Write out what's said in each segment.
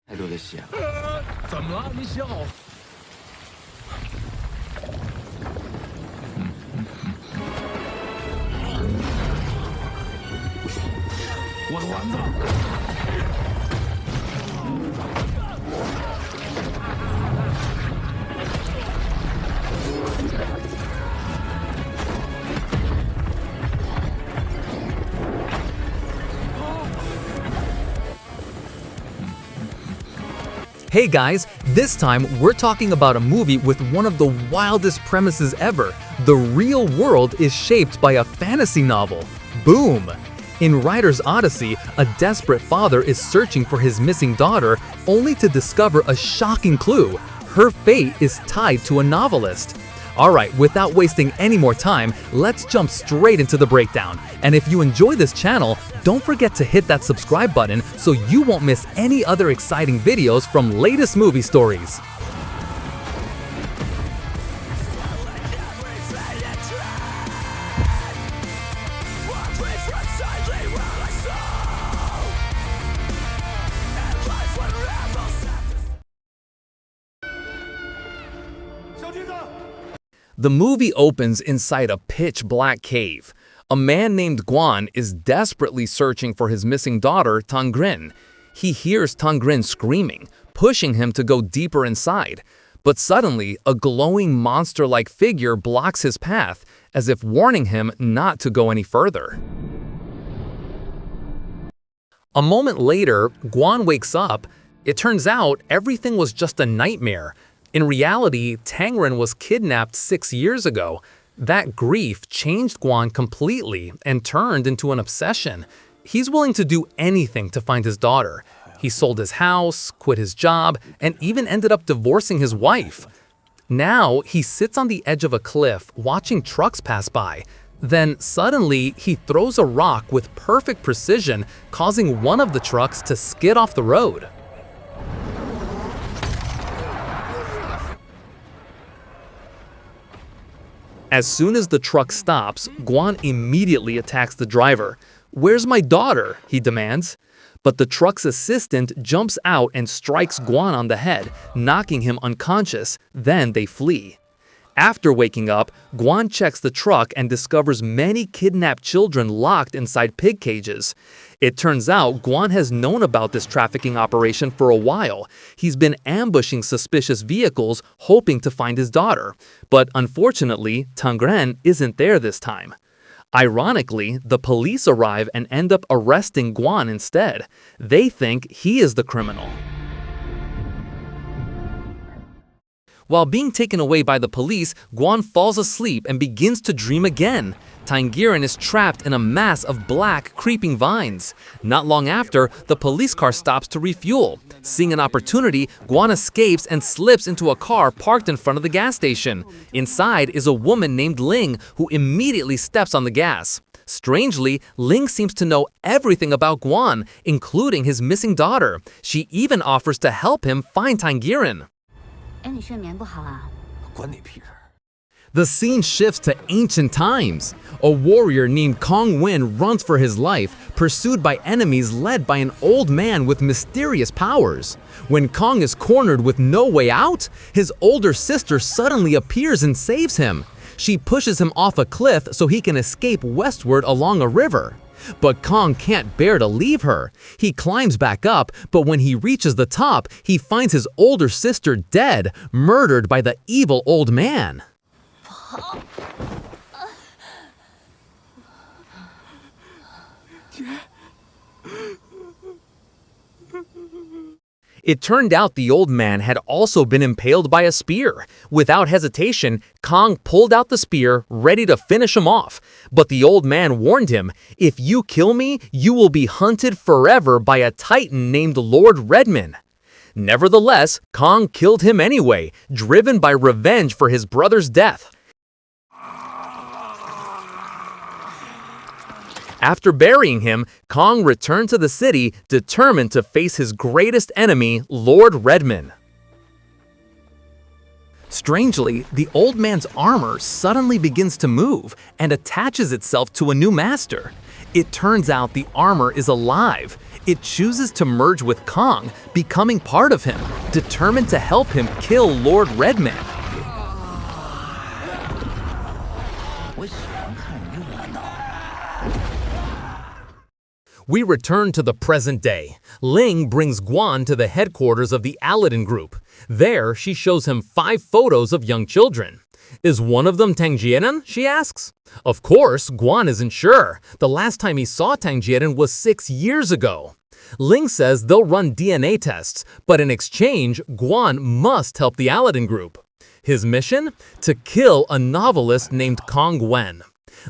太多的血了。怎么了？你笑？我的丸子。Hey guys, this time we're talking about a movie with one of the wildest premises ever. The real world is shaped by a fantasy novel. Boom! In writer's Odyssey, a desperate father is searching for his missing daughter only to discover a shocking clue. Her fate is tied to a novelist. Alright, without wasting any more time, let's jump straight into the breakdown. And if you enjoy this channel, don't forget to hit that subscribe button so you won't miss any other exciting videos from latest movie stories. The movie opens inside a pitch-black cave. A man named Guan is desperately searching for his missing daughter, Tangrin. He hears Tangrin screaming, pushing him to go deeper inside. But suddenly, a glowing monster-like figure blocks his path, as if warning him not to go any further. A moment later, Guan wakes up. It turns out everything was just a nightmare. In reality, Tangrin was kidnapped 6 years ago. That grief changed Guan completely and turned into an obsession. He's willing to do anything to find his daughter. He sold his house, quit his job, and even ended up divorcing his wife. Now, he sits on the edge of a cliff watching trucks pass by. Then, suddenly, he throws a rock with perfect precision, causing one of the trucks to skid off the road. As soon as the truck stops, Guan immediately attacks the driver. "Where's my daughter?" he demands. But the truck's assistant jumps out and strikes Guan on the head, knocking him unconscious. Then they flee. After waking up, Guan checks the truck and discovers many kidnapped children locked inside pig cages. It turns out Guan has known about this trafficking operation for a while. He's been ambushing suspicious vehicles, hoping to find his daughter. But unfortunately, Tangren isn't there this time. Ironically, the police arrive and end up arresting Guan instead. They think he is the criminal. While being taken away by the police, Guan falls asleep and begins to dream again. Tangiran is trapped in a mass of black, creeping vines. Not long after, the police car stops to refuel. Seeing an opportunity, Guan escapes and slips into a car parked in front of the gas station. Inside is a woman named Ling, who immediately steps on the gas. Strangely, Ling seems to know everything about Guan, including his missing daughter. She even offers to help him find Tangiran. The scene shifts to ancient times. A warrior named Kong Win runs for his life, pursued by enemies led by an old man with mysterious powers. When Kong is cornered with no way out, his older sister suddenly appears and saves him. She pushes him off a cliff so he can escape westward along a river. But Kong can't bear to leave her. He climbs back up, but when he reaches the top, he finds his older sister dead, murdered by the evil old man. It turned out the old man had also been impaled by a spear. Without hesitation, Kong pulled out the spear, ready to finish him off. But the old man warned him, "If you kill me, you will be hunted forever by a titan named Lord Redman." Nevertheless, Kong killed him anyway, driven by revenge for his brother's death. After burying him, Kong returned to the city, determined to face his greatest enemy, Lord Redman. Strangely, the old man's armor suddenly begins to move and attaches itself to a new master. It turns out the armor is alive. It chooses to merge with Kong, becoming part of him, determined to help him kill Lord Redman. We return to the present day. Ling brings Guan to the headquarters of the Aladdin Group. There, she shows him 5 photos of young children. Is one of them Tang Jieran? She asks. Of course, Guan isn't sure. The last time he saw Tang Jieran was 6 years ago. Ling says they'll run DNA tests, but in exchange, Guan must help the Aladdin Group. His mission? To kill a novelist named Kong Wen.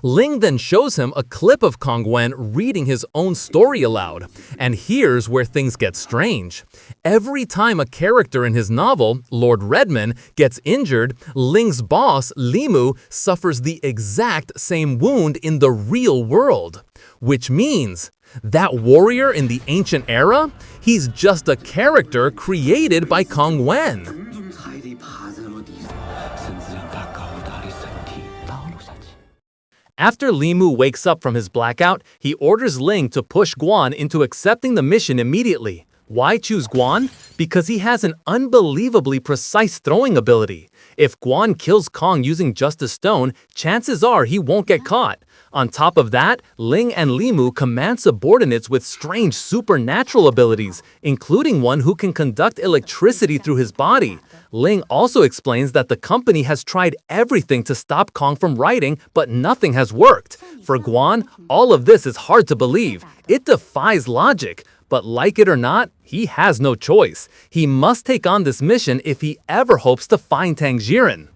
Ling then shows him a clip of Kong Wen reading his own story aloud. And here's where things get strange. Every time a character in his novel, Lord Redman, gets injured, Ling's boss, Limu, suffers the exact same wound in the real world. Which means, that warrior in the ancient era? He's just a character created by Kong Wen. After Limu wakes up from his blackout, he orders Ling to push Guan into accepting the mission immediately. Why choose Guan? Because he has an unbelievably precise throwing ability. If Guan kills Kong using just a stone, chances are he won't get caught. On top of that, Ling and Limu command subordinates with strange supernatural abilities, including one who can conduct electricity through his body. Ling also explains that the company has tried everything to stop Kong from writing, but nothing has worked. For Guan, all of this is hard to believe. It defies logic. But like it or not, he has no choice. He must take on this mission if he ever hopes to find Tang Jieran.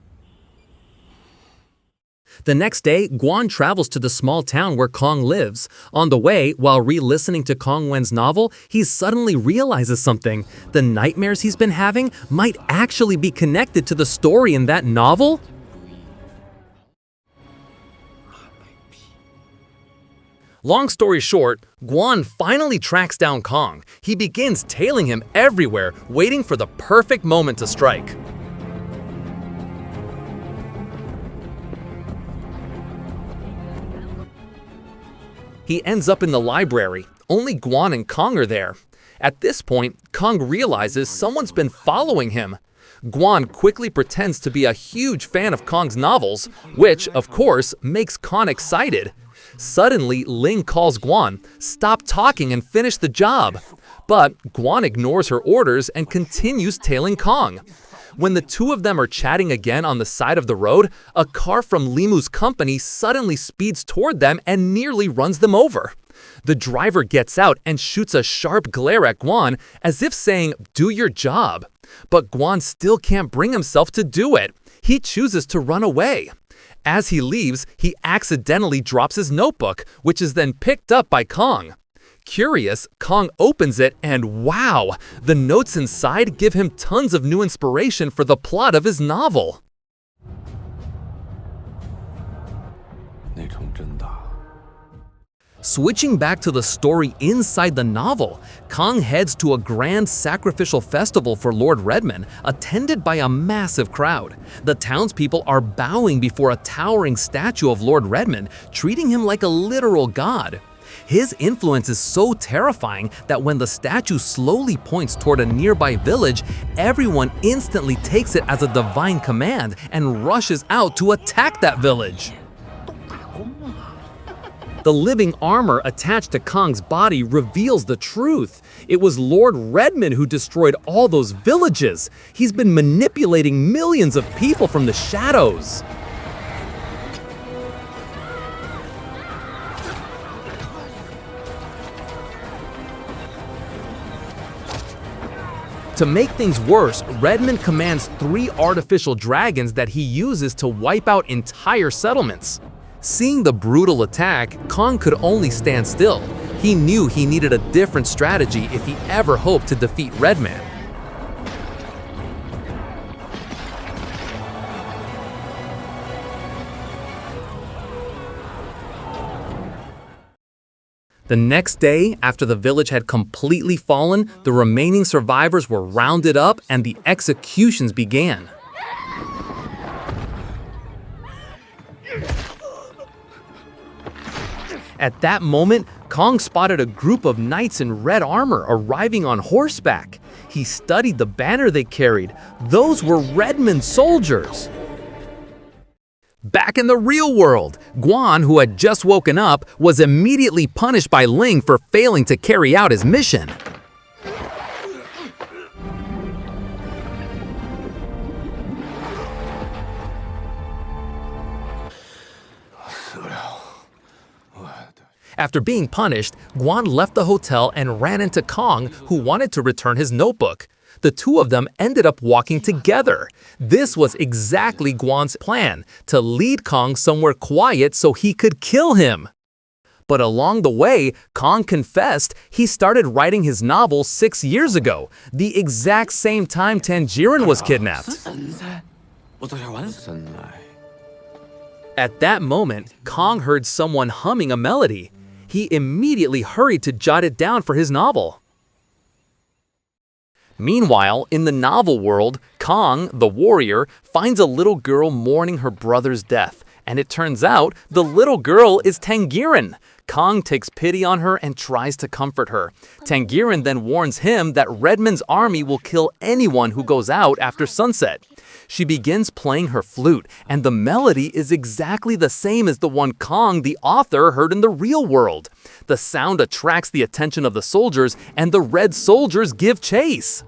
The next day, Guan travels to the small town where Kong lives. On the way, while re-listening to Kong Wen's novel, he suddenly realizes something. The nightmares he's been having might actually be connected to the story in that novel? Long story short, Guan finally tracks down Kong. He begins tailing him everywhere, waiting for the perfect moment to strike. He ends up in the library. Only Guan and Kong are there. At this point, Kong realizes someone's been following him. Guan quickly pretends to be a huge fan of Kong's novels, which, of course, makes Kong excited. Suddenly, Ling calls Guan, "Stop talking and finish the job." But Guan ignores her orders and continues tailing Kong. When the two of them are chatting again on the side of the road, a car from Limu's company suddenly speeds toward them and nearly runs them over. The driver gets out and shoots a sharp glare at Guan, as if saying, "Do your job." But Guan still can't bring himself to do it. He chooses to run away. As he leaves, he accidentally drops his notebook, which is then picked up by Kong. Curious, Kong opens it and wow, the notes inside give him tons of new inspiration for the plot of his novel. Switching back to the story inside the novel, Kong heads to a grand sacrificial festival for Lord Redman, attended by a massive crowd. The townspeople are bowing before a towering statue of Lord Redman, treating him like a literal god. His influence is so terrifying that when the statue slowly points toward a nearby village, everyone instantly takes it as a divine command and rushes out to attack that village. The living armor attached to Kong's body reveals the truth. It was Lord Redman who destroyed all those villages. He's been manipulating millions of people from the shadows. To make things worse, Redman commands 3 artificial dragons that he uses to wipe out entire settlements. Seeing the brutal attack, Kong could only stand still. He knew he needed a different strategy if he ever hoped to defeat Redman. The next day, after the village had completely fallen, the remaining survivors were rounded up and the executions began. At that moment, Kong spotted a group of knights in red armor arriving on horseback. He studied the banner they carried. Those were Redmond soldiers. Back in the real world, Guan, who had just woken up, was immediately punished by Ling for failing to carry out his mission. After being punished, Guan left the hotel and ran into Kong, who wanted to return his notebook. The two of them ended up walking together. This was exactly Guan's plan, to lead Kong somewhere quiet so he could kill him. But along the way, Kong confessed he started writing his novel 6 years ago, the exact same time Tangerine was kidnapped. At that moment, Kong heard someone humming a melody. He immediately hurried to jot it down for his novel. Meanwhile, in the novel world, Kong, the warrior, finds a little girl mourning her brother's death, and it turns out the little girl is Tangerine. Kong takes pity on her and tries to comfort her. Tangerine then warns him that Redmond's army will kill anyone who goes out after sunset. She begins playing her flute, and the melody is exactly the same as the one Kong, the author, heard in the real world. The sound attracts the attention of the soldiers, and the red soldiers give chase.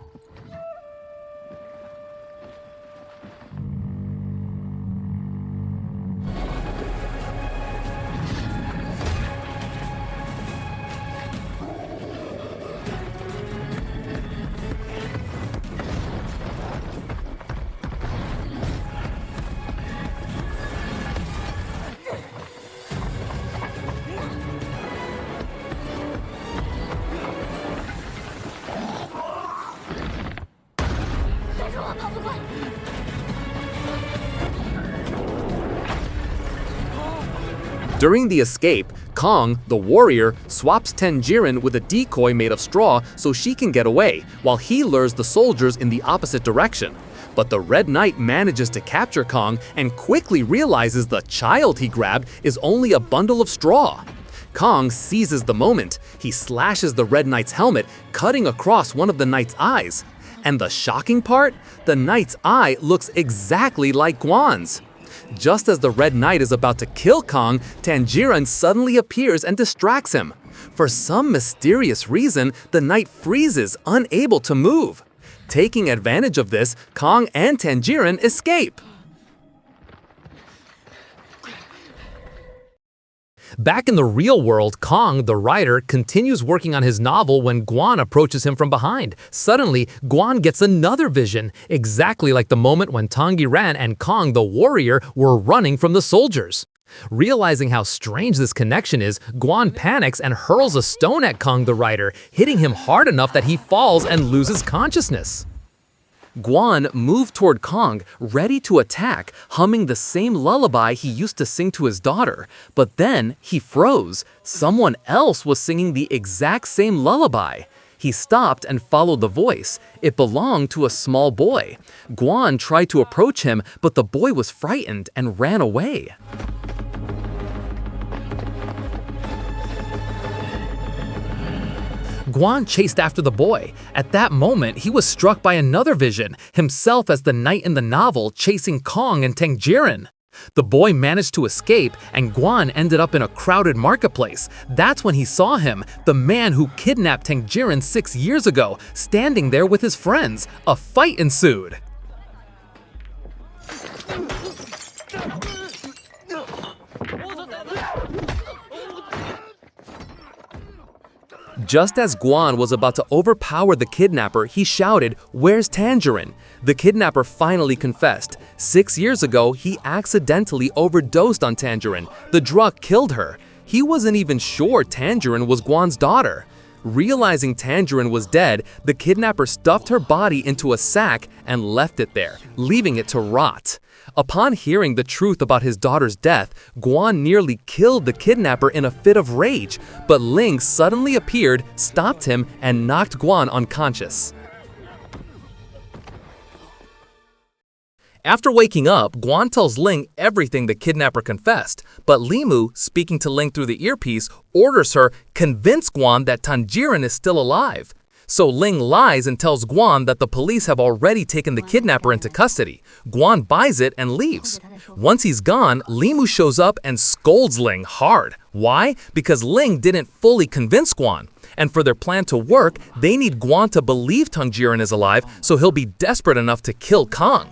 During the escape, Kong, the warrior, swaps Tangerine with a decoy made of straw so she can get away, while he lures the soldiers in the opposite direction. But the Red Knight manages to capture Kong and quickly realizes the child he grabbed is only a bundle of straw. Kong seizes the moment. He slashes the Red Knight's helmet, cutting across one of the Knight's eyes. And the shocking part? The Knight's eye looks exactly like Guan's. Just as the Red Knight is about to kill Kong, Tangerine suddenly appears and distracts him. For some mysterious reason, the Knight freezes, unable to move. Taking advantage of this, Kong and Tangerine escape. Back in the real world, Kong, the writer, continues working on his novel when Guan approaches him from behind. Suddenly, Guan gets another vision, exactly like the moment when Tangerine and Kong, the warrior, were running from the soldiers. Realizing how strange this connection is, Guan panics and hurls a stone at Kong, the writer, hitting him hard enough that he falls and loses consciousness. Guan moved toward Kong, ready to attack, humming the same lullaby he used to sing to his daughter. But then he froze. Someone else was singing the exact same lullaby. He stopped and followed the voice. It belonged to a small boy. Guan tried to approach him, but the boy was frightened and ran away. Guan chased after the boy. At that moment, he was struck by another vision, himself as the knight in the novel chasing Kong and Tangerine. The boy managed to escape, and Guan ended up in a crowded marketplace. That's when he saw him, the man who kidnapped Tangerine 6 years ago, standing there with his friends. A fight ensued. Just as Guan was about to overpower the kidnapper, he shouted, "Where's Tangerine?" The kidnapper finally confessed. 6 years ago, he accidentally overdosed on Tangerine. The drug killed her. He wasn't even sure Tangerine was Guan's daughter. Realizing Tangerine was dead, the kidnapper stuffed her body into a sack and left it there, leaving it to rot. Upon hearing the truth about his daughter's death, Guan nearly killed the kidnapper in a fit of rage, but Ling suddenly appeared, stopped him, and knocked Guan unconscious. After waking up, Guan tells Ling everything the kidnapper confessed, but Limu, speaking to Ling through the earpiece, orders her convince Guan that Tanjiren is still alive. So Ling lies and tells Guan that the police have already taken the kidnapper into custody. Guan buys it and leaves. Once he's gone, Limu shows up and scolds Ling hard. Why? Because Ling didn't fully convince Guan. And for their plan to work, they need Guan to believe Tanjiren is alive, so he'll be desperate enough to kill Kong.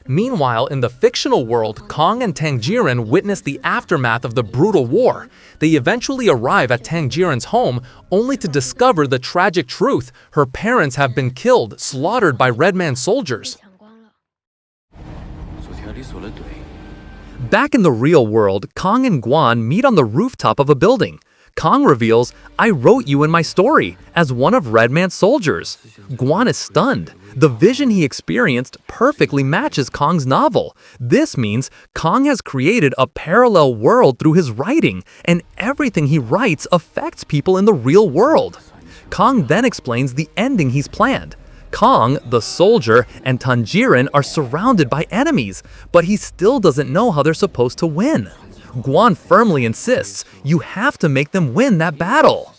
Meanwhile, in the fictional world, Kong and Tanjiren witness the aftermath of the brutal war. They eventually arrive at Tanjiren's home, only to discover the tragic truth. Her parents have been killed, slaughtered by Red Man soldiers. Back in the real world, Kong and Guan meet on the rooftop of a building. Kong reveals, "I wrote you in my story," as one of Red Man's soldiers. Guan is stunned. The vision he experienced perfectly matches Kong's novel. This means Kong has created a parallel world through his writing, and everything he writes affects people in the real world. Kong then explains the ending he's planned. Kong, the soldier, and Tanjiren are surrounded by enemies, but he still doesn't know how they're supposed to win. Guan firmly insists, you have to make them win that battle.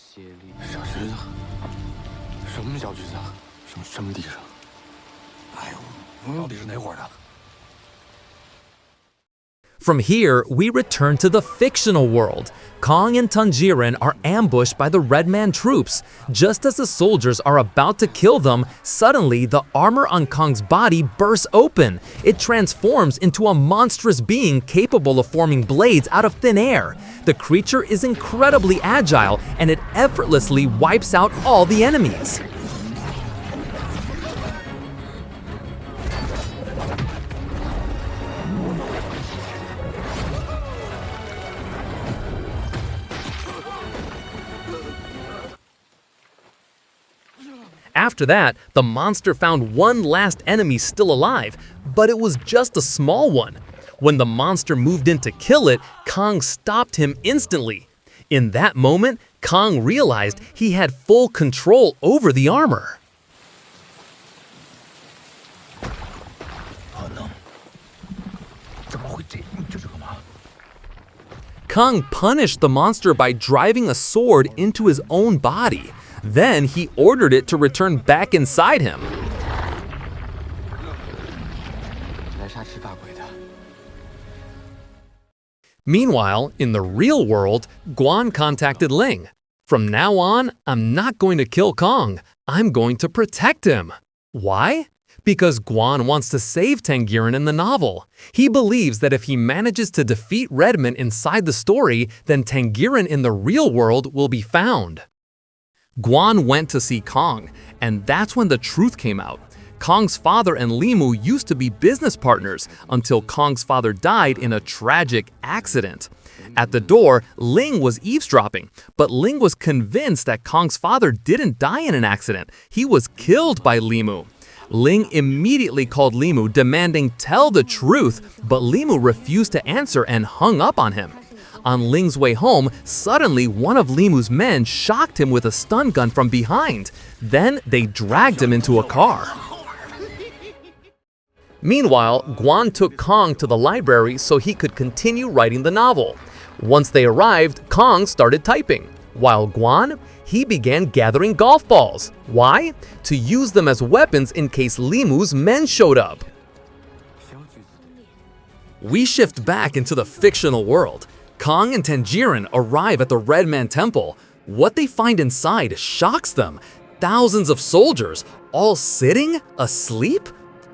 From here, we return to the fictional world. Kong and Tanjiren are ambushed by the Red Man troops. Just as the soldiers are about to kill them, suddenly the armor on Kong's body bursts open. It transforms into a monstrous being capable of forming blades out of thin air. The creature is incredibly agile, and it effortlessly wipes out all the enemies. After that, the monster found one last enemy still alive, but it was just a small one. When the monster moved in to kill it, Kong stopped him instantly. In that moment, Kong realized he had full control over the armor. Kong punished the monster by driving a sword into his own body. Then he ordered it to return back inside him. Meanwhile, in the real world, Guan contacted Ling. "From now on, I'm not going to kill Kong. I'm going to protect him." Why? Because Guan wants to save Tanjiren in the novel. He believes that if he manages to defeat Redman inside the story, then Tanjiren in the real world will be found. Guan went to see Kong, and that's when the truth came out. Kong's father and Limu used to be business partners until Kong's father died in a tragic accident. At the door, Ling was eavesdropping, but Ling was convinced that Kong's father didn't die in an accident. He was killed by Limu. Ling immediately called Limu, demanding tell the truth, but Limu refused to answer and hung up on him. On Ling's way home, suddenly one of Limu's men shocked him with a stun gun from behind. Then they dragged him into a car. Meanwhile, Guan took Kong to the library so he could continue writing the novel. Once they arrived, Kong started typing, while Guan, he began gathering golf balls. Why? To use them as weapons in case Limu's men showed up. We shift back into the fictional world. Kong and Tanjiren arrive at the Red Man Temple. What they find inside shocks them. Thousands of soldiers, all sitting, asleep?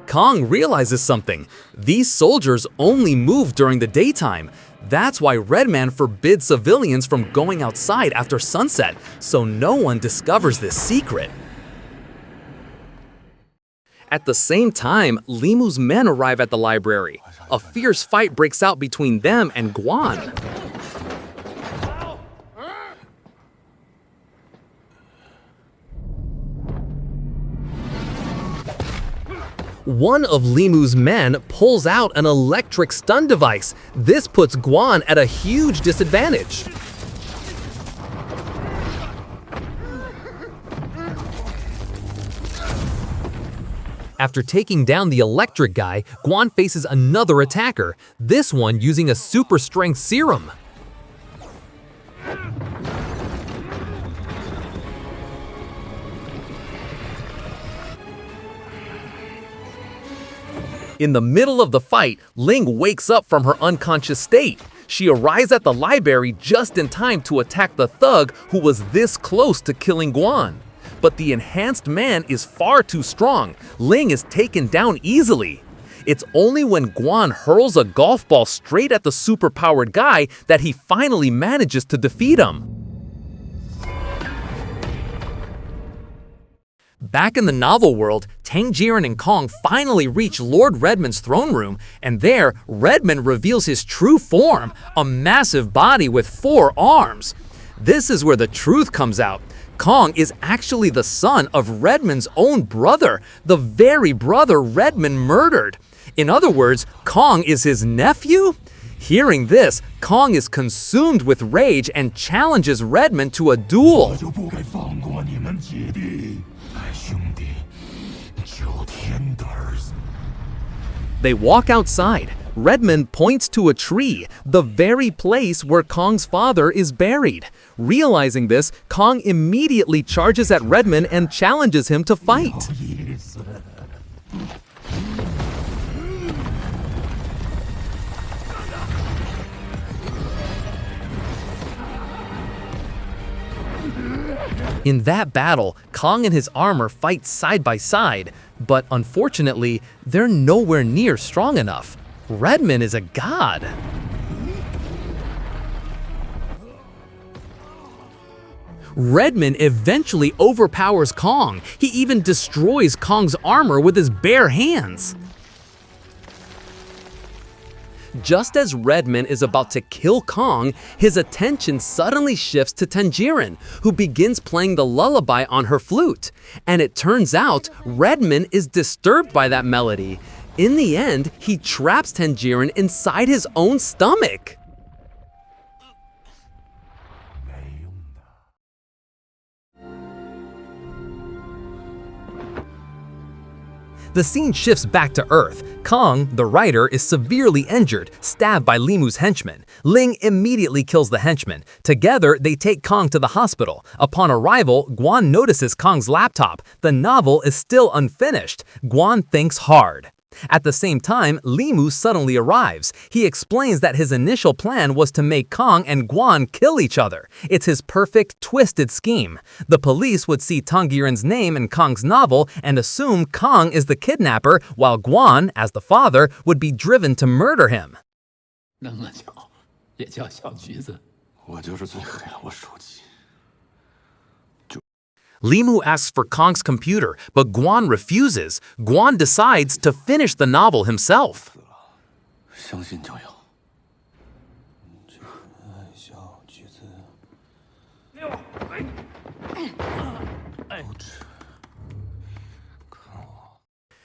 Kong realizes something. These soldiers only move during the daytime. That's why Red Man forbids civilians from going outside after sunset, so no one discovers this secret. At the same time, Limu's men arrive at the library. A fierce fight breaks out between them and Guan. One of Limu's men pulls out an electric stun device. This puts Guan at a huge disadvantage. After taking down the electric guy, Guan faces another attacker, this one using a super strength serum. In the middle of the fight, Ling wakes up from her unconscious state. She arrives at the library just in time to attack the thug who was this close to killing Guan. But the enhanced man is far too strong. Ling is taken down easily. It's only when Guan hurls a golf ball straight at the superpowered guy that he finally manages to defeat him. Back in the novel world, Tangerine and Kong finally reach Lord Redmond's throne room, and there, Redmond reveals his true form, a massive body with 4 arms. This is where the truth comes out. Kong is actually the son of Redmond's own brother, the very brother Redmond murdered. In other words, Kong is his nephew? Hearing this, Kong is consumed with rage and challenges Redmond to a duel. They walk outside. Redmond points to a tree, the very place where Kong's father is buried. Realizing this, Kong immediately charges at Redmond and challenges him to fight. In that battle, Kong and his armor fight side by side, but unfortunately, they're nowhere near strong enough. Redmond is a god. Redmond eventually overpowers Kong. He even destroys Kong's armor with his bare hands. Just as Redmond is about to kill Kong, his attention suddenly shifts to Tangerine, who begins playing the lullaby on her flute. And it turns out Redmond is disturbed by that melody. In the end, he traps Tangerine inside his own stomach. The scene shifts back to Earth. Kong, the writer, is severely injured, stabbed by Limu's henchman. Ling immediately kills the henchman. Together, they take Kong to the hospital. Upon arrival, Guan notices Kong's laptop. The novel is still unfinished. Guan thinks hard. At the same time, Limu suddenly arrives. He explains that his initial plan was to make Kong and Guan kill each other. It's his perfect, twisted scheme. The police would see Tangerine's name in Kong's novel and assume Kong is the kidnapper, while Guan, as the father, would be driven to murder him. 那么巧，也叫小橘子。我就是最黑了，我手机。 Limu asks for Kong's computer, but Guan refuses. Guan decides to finish the novel himself. 相信就有。小橘子。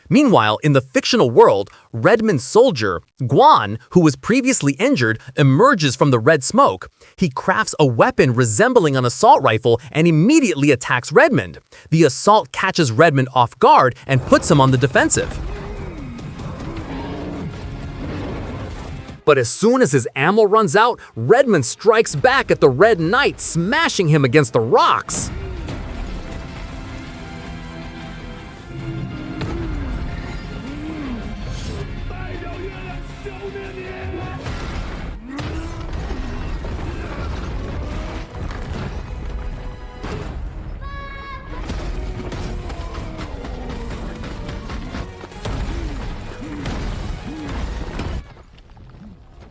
Meanwhile, in the fictional world, Redmond's soldier, Guan, who was previously injured, emerges from the red smoke. He crafts a weapon resembling an assault rifle and immediately attacks Redmond. The assault catches Redmond off guard and puts him on the defensive. But as soon as his ammo runs out, Redmond strikes back at the Red Knight, smashing him against the rocks.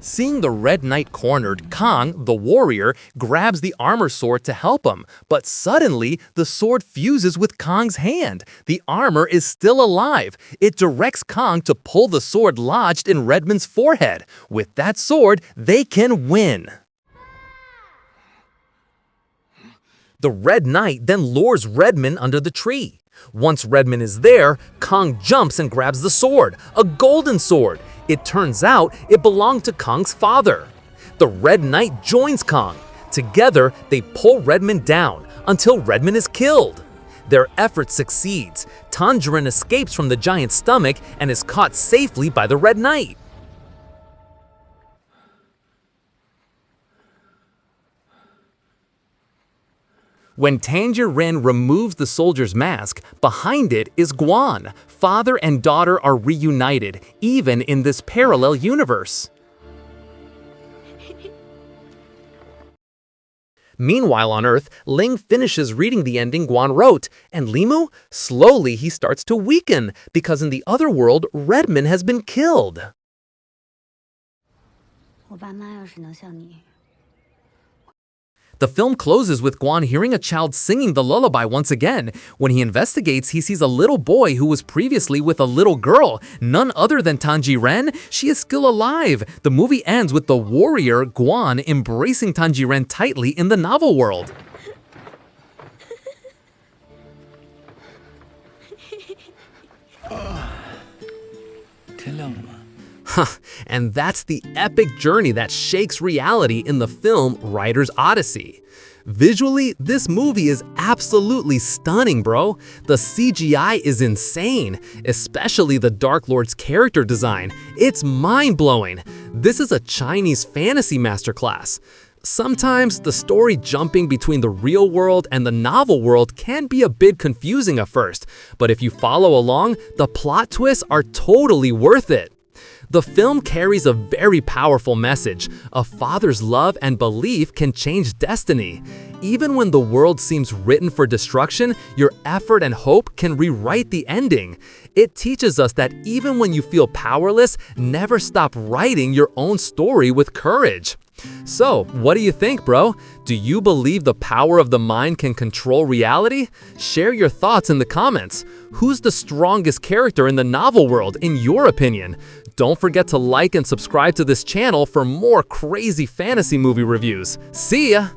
Seeing the Red Knight cornered, Kong, the warrior, grabs the armor sword to help him. But suddenly, the sword fuses with Kong's hand. The armor is still alive. It directs Kong to pull the sword lodged in Redmond's forehead. With that sword, they can win. The Red Knight then lures Redmond under the tree. Once Redmond is there, Kong jumps and grabs the sword, a golden sword. It turns out it belonged to Kong's father. The Red Knight joins Kong. Together, they pull Redmond down until Redmond is killed. Their effort succeeds. Tangerine escapes from the giant's stomach and is caught safely by the Red Knight. When Tangerine removes the soldier's mask, behind it is Guan. Father and daughter are reunited, even in this parallel universe. Meanwhile on Earth, Ling finishes reading the ending Guan wrote, and Limu? Slowly he starts to weaken, because in the other world, Redmond has been killed. The film closes with Guan hearing a child singing the lullaby once again. When he investigates, he sees a little boy who was previously with a little girl, none other than Tangerine. She is still alive. The movie ends with the warrior, Guan, embracing Tangerine tightly in the novel world. And that's the epic journey that shakes reality in the film writer's Odyssey. Visually, this movie is absolutely stunning, bro. The CGI is insane, especially the Dark Lord's character design. It's mind-blowing. This is a Chinese fantasy masterclass. Sometimes the story jumping between the real world and the novel world can be a bit confusing at first, but if you follow along, the plot twists are totally worth it. The film carries a very powerful message. A father's love and belief can change destiny. Even when the world seems written for destruction, your effort and hope can rewrite the ending. It teaches us that even when you feel powerless, never stop writing your own story with courage. So, what do you think, bro? Do you believe the power of the mind can control reality? Share your thoughts in the comments. Who's the strongest character in the novel world, in your opinion? Don't forget to like and subscribe to this channel for more crazy fantasy movie reviews. See ya!